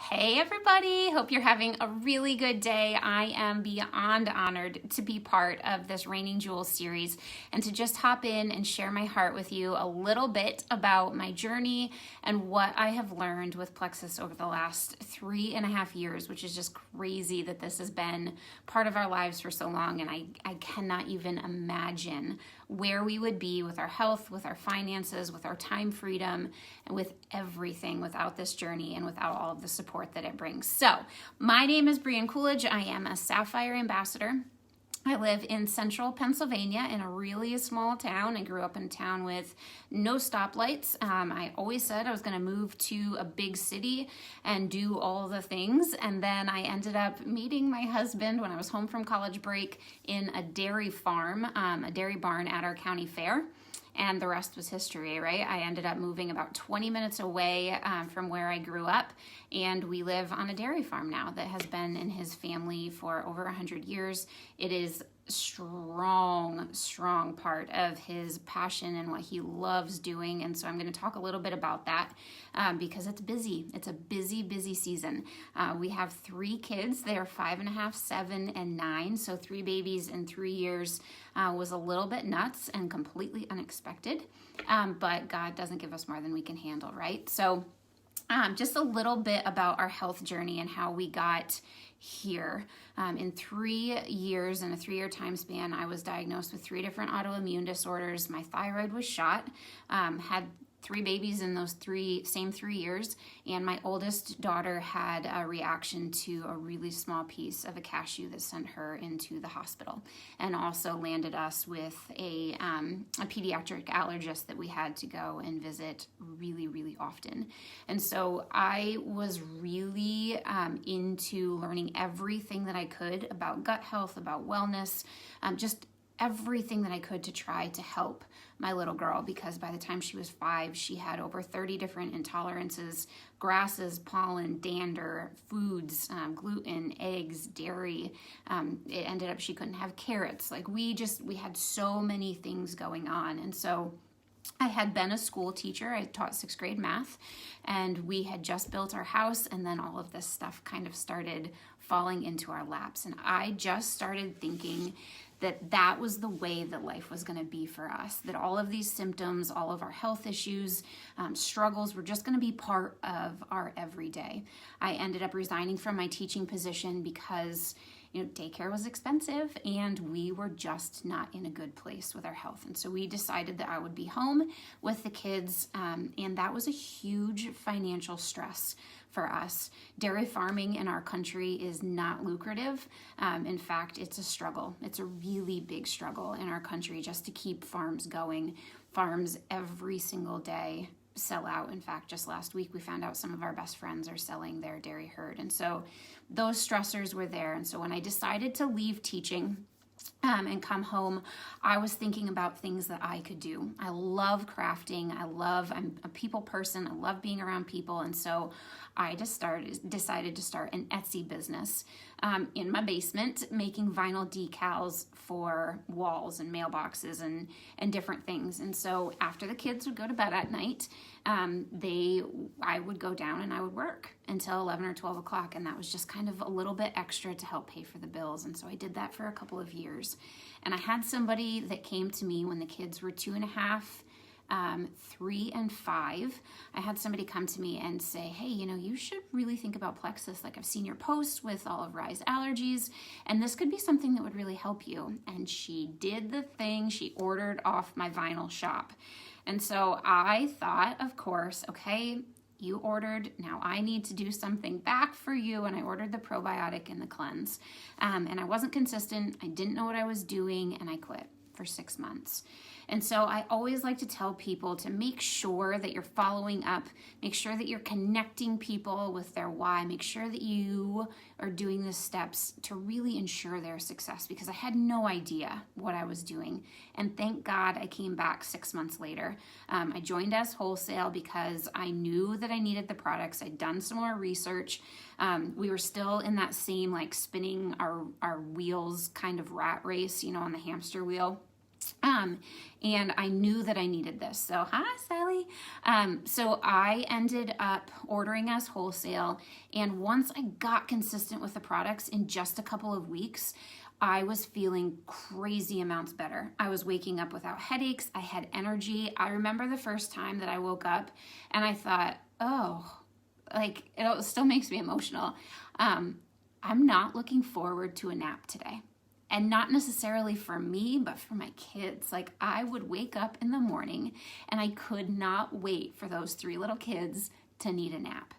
Hey everybody, hope you're having a really good day. I am beyond honored to be part of this Raining Jewels series and to just hop in and share my heart with you a little bit about my journey and what I have learned with Plexus over the last 3.5 years, which is just crazy that this has been part of our lives for so long, and I cannot even imagine where we would be with our health, with our finances, with our time freedom, and with everything without this journey and without all of the support that it brings. So, my name is Brianne Coolidge. I am a Sapphire Ambassador. I live in central Pennsylvania in a really small town. I grew up in a town with no stoplights. I always said I was going to move to a big city and do all the things. And then I ended up meeting my husband when I was home from college break in a dairy farm, a dairy barn at our county fair. And the rest was history, right? I ended up moving about 20 minutes away from where I grew up, and we live on a dairy farm now that has been in his family for over 100 years. It is strong part of his passion and what he loves doing. And so I'm going to talk a little bit about that because it's busy. It's a busy season. We have 3 kids. They are 5.5, 7, and 9. So 3 babies in 3 years was a little bit nuts and completely unexpected. But God doesn't give us more than we can handle, right? So just a little bit about our health journey and how we got here. In 3 years, in a 3-year time span, I was diagnosed with 3 different autoimmune disorders. My thyroid was shot, had 3 babies in those same 3 years, and my oldest daughter had a reaction to a really small piece of a cashew that sent her into the hospital, and also landed us with a pediatric allergist that we had to go and visit really often. And so I was really into learning everything that I could about gut health, about wellness, just everything that I could to try to help my little girl, because by the time she was 5, she had over 30 different intolerances: grasses, pollen, dander, foods, gluten, eggs, dairy. It ended up she couldn't have carrots. Like we had so many things going on. And so I had been a school teacher. I taught 6th grade math, and we had just built our house, and then all of this stuff kind of started falling into our laps. And I just started thinking that was the way that life was going to be for us, that all of these symptoms, all of our health issues, struggles were just going to be part of our everyday. I ended up resigning from my teaching position because daycare was expensive and we were just not in a good place with our health. And so we decided that I would be home with the kids, and that was a huge financial stress for us. Dairy farming in our country is not lucrative. In fact, it's a struggle. It's a really big struggle in our country just to keep farms going. Farms every single day sell out. In fact, just last week we found out some of our best friends are selling their dairy herd. And so those stressors were there. And so when I decided to leave teaching and come home, I was thinking about things that I could do. I love crafting. I'm a people person. I love being around people. And so I just decided to start an Etsy business in my basement, making vinyl decals for walls and mailboxes and different things. And so after the kids would go to bed at night, I would go down and I would work until 11 or 12 o'clock. And that was just kind of a little bit extra to help pay for the bills. And so I did that for a couple of years. And I had somebody that came to me when the kids were 2.5, 3, and 5. I had somebody come to me and say, hey, you should really think about Plexus. Like, I've seen your posts with all of Rye's allergies, and this could be something that would really help you. And she did the thing. She ordered off my vinyl shop. And so I thought, of course, okay, you ordered, now I need to do something back for you. And I ordered the probiotic and the cleanse. And I wasn't consistent. I didn't know what I was doing, and I quit for 6 months. And so I always like to tell people to make sure that you're following up, make sure that you're connecting people with their why, make sure that you are doing the steps to really ensure their success, because I had no idea what I was doing. And thank God I came back 6 months later. I joined as wholesale because I knew that I needed the products. I'd done some more research. We were still in that same spinning our wheels kind of rat race, on the hamster wheel. And I knew that I needed this. So, hi, Sally. honestly. So I ended up ordering as wholesale. And once I got consistent with the products in just a couple of weeks, I was feeling crazy amounts better. I was waking up without headaches. I had energy. I remember the first time that I woke up and I thought, oh, like it still makes me emotional. I'm not looking forward to a nap today. And not necessarily for me, but for my kids. Like I would wake up in the morning and I could not wait for those 3 little kids to need a nap.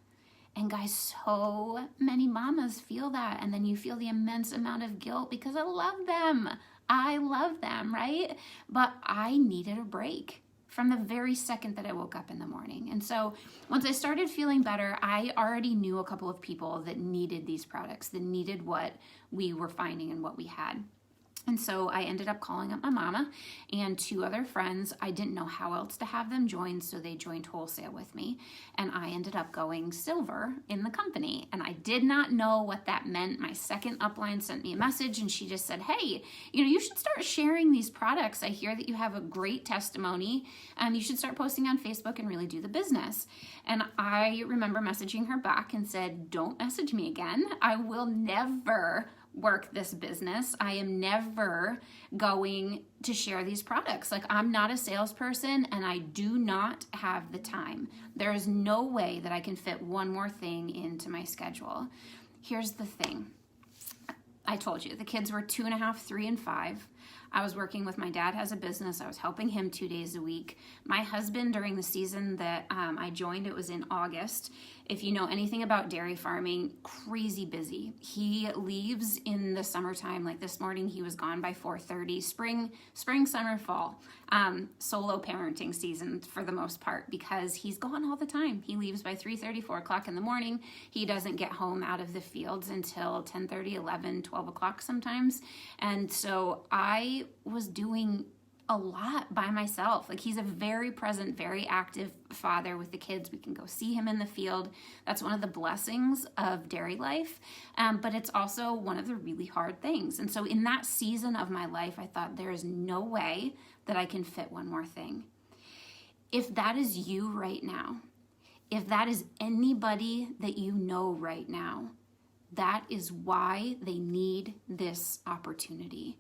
And guys, so many mamas feel that. And then you feel the immense amount of guilt because I love them. I love them, right? But I needed a break from the very second that I woke up in the morning. And so once I started feeling better, I already knew a couple of people that needed these products, that needed what we were finding and what we had. And so I ended up calling up my mama and 2 other friends. I didn't know how else to have them join, so they joined wholesale with me. And I ended up going silver in the company. And I did not know what that meant. My second upline sent me a message and she just said, hey, you should start sharing these products. I hear that you have a great testimony. You should start posting on Facebook and really do the business. And I remember messaging her back and said, don't message me again. I will never work this business. I am never going to share these products. Like I'm not a salesperson and I do not have the time. There is no way that I can fit one more thing into my schedule. Here's the thing. I told you the kids were 2.5, 3, and 5. I was working with my dad has a business. I was helping him 2 days a week. My husband, during the season that I joined, it was in August. If you know anything about dairy farming, crazy busy. He leaves in the summertime. Like this morning, he was gone by 4:30. Spring, summer, fall. Solo parenting season for the most part because he's gone all the time. He leaves by 3:30, 4 o'clock in the morning. He doesn't get home out of the fields until 10:30, 11, 12 o'clock sometimes. And so I was doing a lot by myself. Like he's a very present, very active father with the kids. We can go see him in the field. That's one of the blessings of dairy life. But it's also one of the really hard things. And so in that season of my life, I thought there is no way that I can fit one more thing. If that is you right now, if that is anybody that you know right now, that is why they need this opportunity.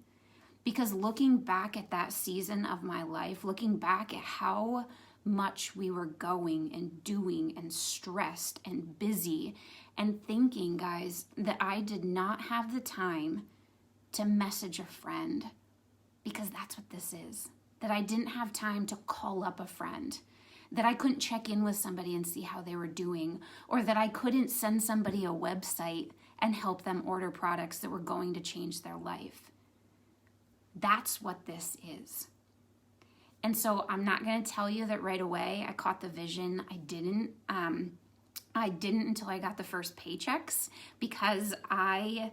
Because looking back at that season of my life, looking back at how much we were going and doing and stressed and busy and thinking, guys, that I did not have the time to message a friend, because that's what this is, that I didn't have time to call up a friend, that I couldn't check in with somebody and see how they were doing, or that I couldn't send somebody a website and help them order products that were going to change their life. That's what this is. And so I'm not going to tell you that right away I caught the vision. I didn't until I got the first paychecks, because I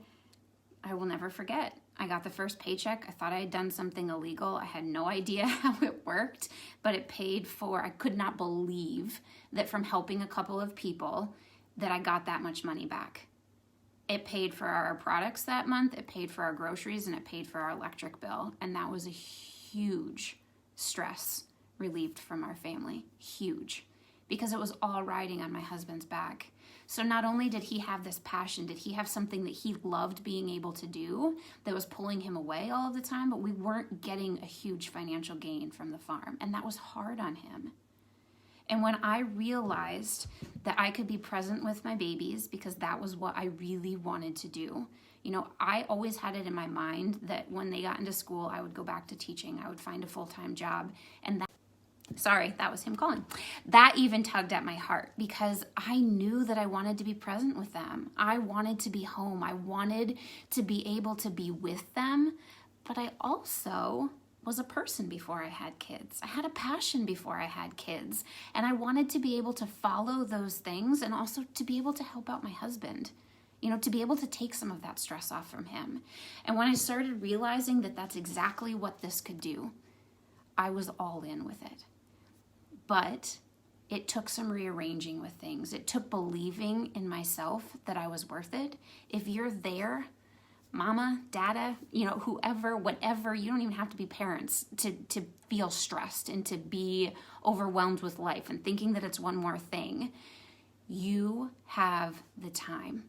will never forget. I got the first paycheck. I thought I had done something illegal. I had no idea how it worked, but it paid for, I could not believe that from helping a couple of people that I got that much money back. It paid for our products that month, it paid for our groceries, and it paid for our electric bill. And that was a huge stress relieved from our family. Huge. Because it was all riding on my husband's back. So not only did he have this passion, did he have something that he loved being able to do that was pulling him away all of the time, but we weren't getting a huge financial gain from the farm. And that was hard on him. And when I realized that I could be present with my babies, because that was what I really wanted to do. I always had it in my mind that when they got into school, I would go back to teaching. I would find a full-time job. And that was him calling. That even tugged at my heart, because I knew that I wanted to be present with them. I wanted to be home. I wanted to be able to be with them. But I also was a person before I had kids. I had a passion before I had kids. And I wanted to be able to follow those things and also to be able to help out my husband, to be able to take some of that stress off from him. And when I started realizing that that's exactly what this could do, I was all in with it. But it took some rearranging with things. It took believing in myself that I was worth it. If you're there, mama, dada, whoever, whatever. You don't even have to be parents to feel stressed and to be overwhelmed with life and thinking that it's one more thing. You have the time.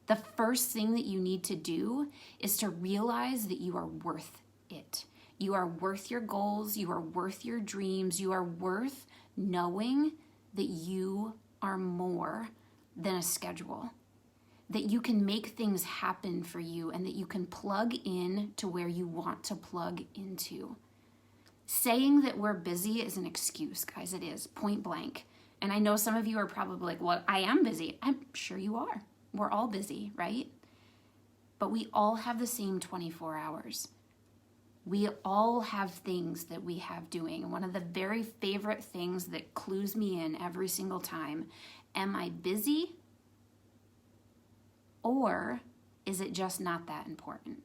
The first thing that you need to do is to realize that you are worth it. You are worth your goals. You are worth your dreams. You are worth knowing that you are more than a schedule, that you can make things happen for you and that you can plug in to where you want to plug into. Saying that we're busy is an excuse, guys. It is, point blank. And I know some of you are probably like, well, I am busy. I'm sure you are. We're all busy, right? But we all have the same 24 hours. We all have things that we have doing. And one of the very favorite things that clues me in every single time, am I busy or is it just not that important?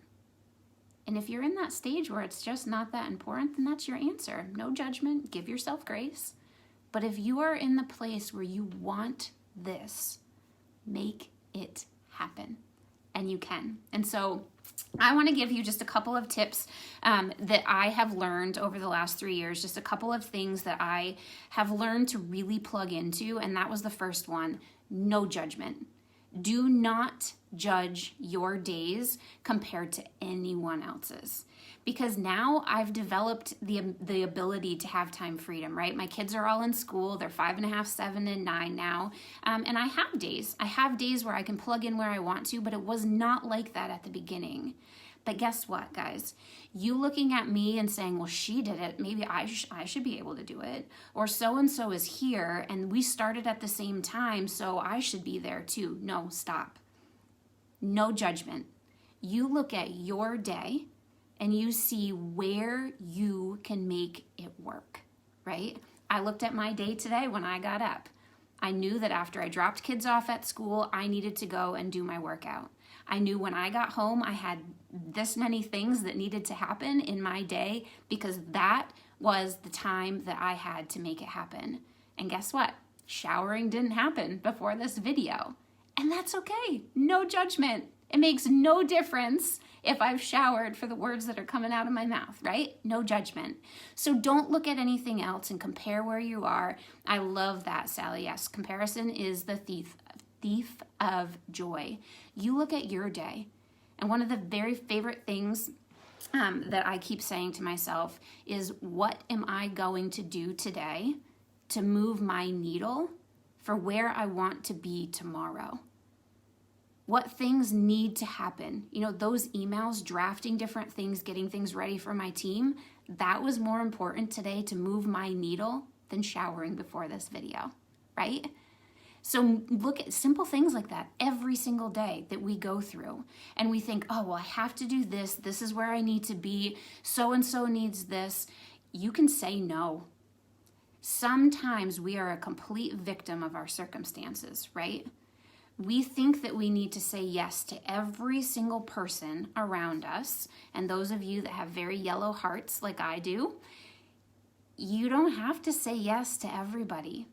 And if you're in that stage where it's just not that important, then that's your answer. No judgment, give yourself grace. But if you are in the place where you want this, make it happen. And you can. And so I want to give you just a couple of tips that I have learned over the last 3 years, just a couple of things that I have learned to really plug into. And that was the first one, no judgment. Do not judge your days compared to anyone else's. Because now I've developed the ability to have time freedom, right? My kids are all in school. They're 5.5, 7, and 9 now. And I have days. I have days where I can plug in where I want to, but it was not like that at the beginning. But guess what, guys? You looking at me and saying, well, she did it. Maybe I should be able to do it. Or so-and-so is here and we started at the same time, so I should be there too. No, stop. No judgment. You look at your day and you see where you can make it work, right? I looked at my day today when I got up. I knew that after I dropped kids off at school, I needed to go and do my workout. I knew when I got home, I had this many things that needed to happen in my day because that was the time that I had to make it happen. And guess what? Showering didn't happen before this video. And that's okay. No judgment. It makes no difference if I've showered for the words that are coming out of my mouth, right? No judgment. So don't look at anything else and compare where you are. I love that, Sally. Yes, comparison is the thief of joy. You look at your day, and one of the very favorite things that I keep saying to myself is, what am I going to do today to move my needle for where I want to be tomorrow? What things need to happen? Those emails, drafting different things, getting things ready for my team, that was more important today to move my needle than showering before this video, right? So look at simple things like that every single day that we go through. And we think, oh, well, I have to do this. This is where I need to be. So-and-so needs this. You can say no. Sometimes we are a complete victim of our circumstances, right? We think that we need to say yes to every single person around us. And those of you that have very yellow hearts like I do, you don't have to say yes to everybody.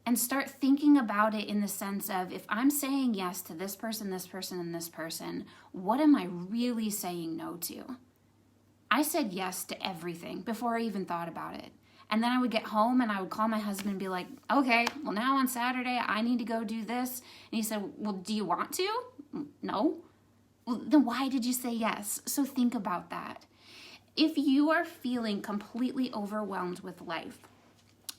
And start thinking about it in the sense of, if I'm saying yes to this person, and this person, what am I really saying no to? I said yes to everything before I even thought about it. And then I would get home and I would call my husband and be like, okay, well, now on Saturday, I need to go do this. And he said, well, do you want to? No. Well, then why did you say yes? So think about that. If you are feeling completely overwhelmed with life,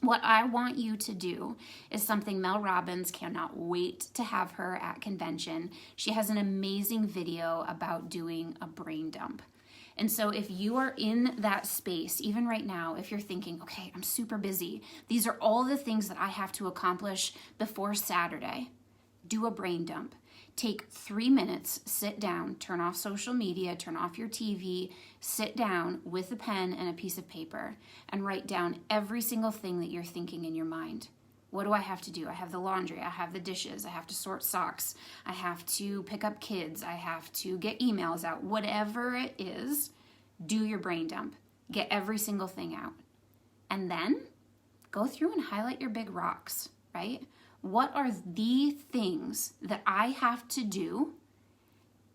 what I want you to do is something Mel Robbins, cannot wait to have her at convention. She has an amazing video about doing a brain dump. And so if you are in that space, even right now, if you're thinking, okay, I'm super busy, these are all the things that I have to accomplish before Saturday, do a brain dump. Take 3 minutes, sit down, turn off social media, turn off your TV, sit down with a pen and a piece of paper and write down every single thing that you're thinking in your mind. What do I have to do? I have the laundry, I have the dishes, I have to sort socks, I have to pick up kids, I have to get emails out. Whatever it is, do your brain dump. Get every single thing out. And then go through and highlight your big rocks, right? What are the things that I have to do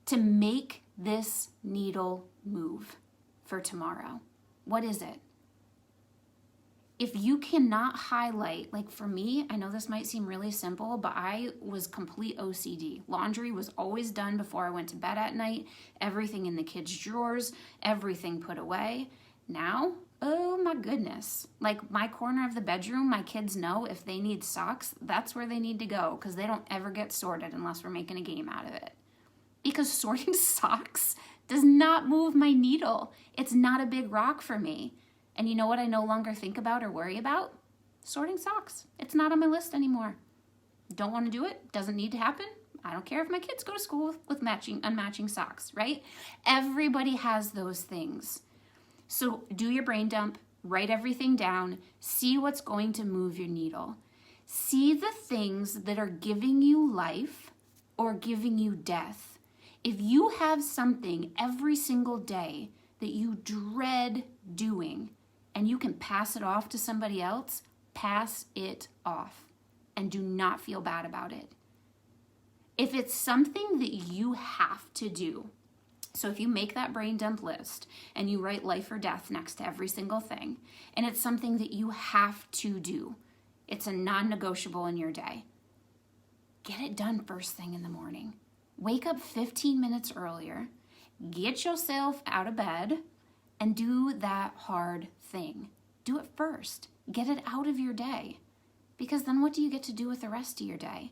to make this needle move for tomorrow? What is it? If you cannot highlight, like for me, I know this might seem really simple, but I was complete OCD. Laundry was always done before I went to bed at night, everything in the kids' drawers, everything put away. Now, oh my goodness. Like my corner of the bedroom, my kids know if they need socks, that's where they need to go because they don't ever get sorted unless we're making a game out of it. Because sorting socks does not move my needle. It's not a big rock for me. And you know what I no longer think about or worry about? Sorting socks. It's not on my list anymore. Don't want to do it. Doesn't need to happen. I don't care if my kids go to school with unmatching socks, right? Everybody has those things. So do your brain dump, write everything down, see what's going to move your needle. See the things that are giving you life or giving you death. If you have something every single day that you dread doing, and you can pass it off to somebody else, pass it off and do not feel bad about it. If it's something that you have to do, so if you make that brain dump list and you write life or death next to every single thing, and it's something that you have to do, it's a non-negotiable in your day, get it done first thing in the morning. Wake up 15 minutes earlier, get yourself out of bed, and do that hard thing. Do it first. Get it out of your day. Because then what do you get to do with the rest of your day?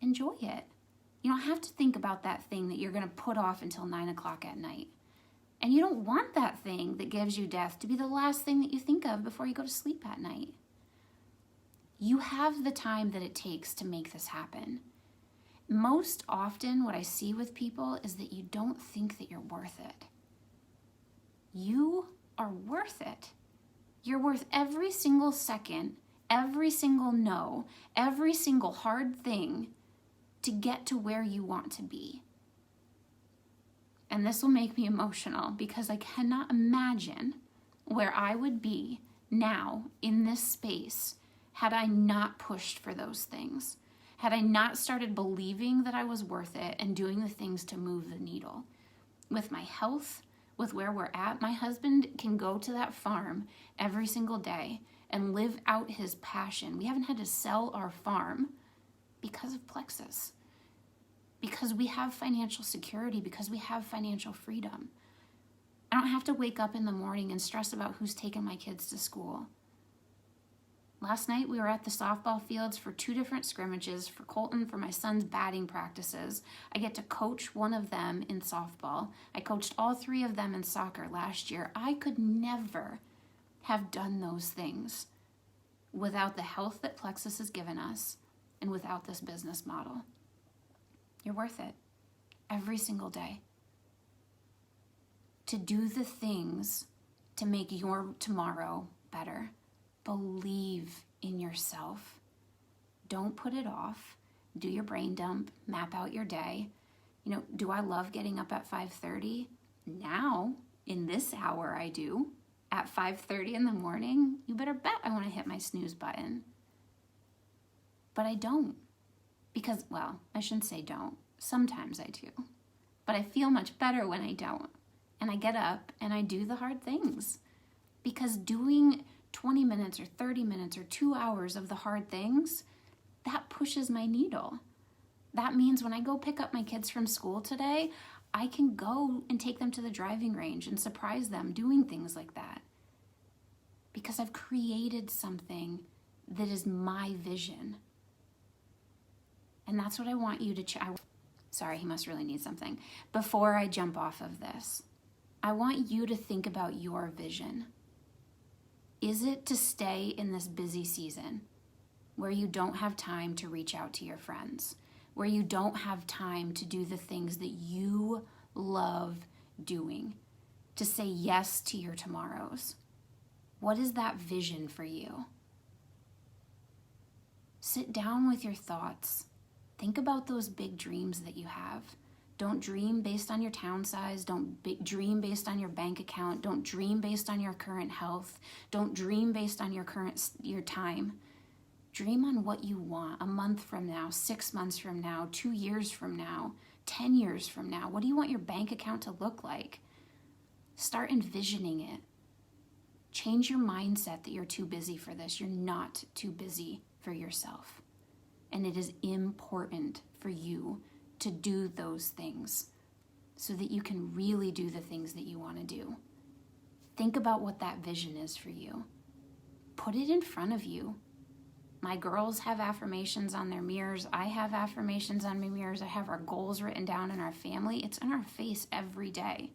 Enjoy it. You don't have to think about that thing that you're going to put off until 9 o'clock at night. And you don't want that thing that gives you death to be the last thing that you think of before you go to sleep at night. You have the time that it takes to make this happen. Most often what I see with people is that you don't think that you're worth it. You are worth it. You're worth every single second, every single no, every single hard thing to get to where you want to be. And this will make me emotional because I cannot imagine where I would be now in this space had I not pushed for those things, had I not started believing that I was worth it and doing the things to move the needle. With my health, with where we're at, my husband can go to that farm every single day and live out his passion. We haven't had to sell our farm because of Plexus, because we have financial security, because we have financial freedom. I don't have to wake up in the morning and stress about who's taking my kids to school. Last night we were at the softball fields for 2 different scrimmages for Colton for my son's batting practices. I get to coach one of them in softball. I coached all 3 of them in soccer last year. I could never have done those things without the health that Plexus has given us and without this business model. You're worth it every single day. To do the things to make your tomorrow better. Believe in yourself. Don't put it off. Do your brain dump, map out your day. You know, do I love getting up at 5:30? Now, in this hour I do. At 5:30 in the morning, you better bet I want to hit my snooze button. But I don't. Because, well, I shouldn't say don't. Sometimes I do. But I feel much better when I don't. And I get up and I do the hard things. Because doing 20 minutes or 30 minutes or 2 hours of the hard things, that pushes my needle. That means when I go pick up my kids from school today, I can go and take them to the driving range and surprise them doing things like that. Because I've created something that is my vision. And that's what I want you to sorry, he must really need something. Before I jump off of this, I want you to think about your vision. Is it to stay in this busy season where you don't have time to reach out to your friends, where you don't have time to do the things that you love doing, to say yes to your tomorrows? What is that vision for you? Sit down with your thoughts. Think about those big dreams that you have. Don't dream based on your town size. Don't dream based on your bank account. Don't dream based on your current health. Don't dream based on your time. Dream on what you want a month from now, 6 months from now, 2 years from now. 10 years from now? What do you want your bank account to look like? Start envisioning it. Change your mindset that you're too busy for this. You're not too busy for yourself. And it is important for you to do those things so that you can really do the things that you want to do. Think about what that vision is for you. Put it in front of you. My girls have affirmations on their mirrors. I have affirmations on my mirrors. I have our goals written down in our family. It's in our face every day.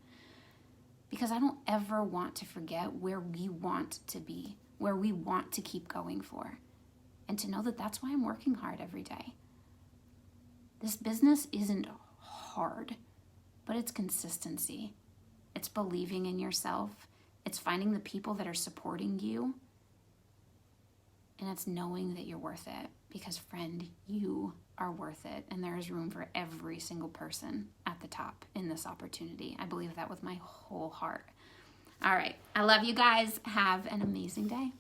Because I don't ever want to forget where we want to be, where we want to keep going for. And to know that that's why I'm working hard every day. This business isn't hard, but it's consistency. It's believing in yourself. It's finding the people that are supporting you. And it's knowing that you're worth it. Because, friend, you are worth it. And there is room for every single person at the top in this opportunity. I believe that with my whole heart. All right. I love you guys. Have an amazing day.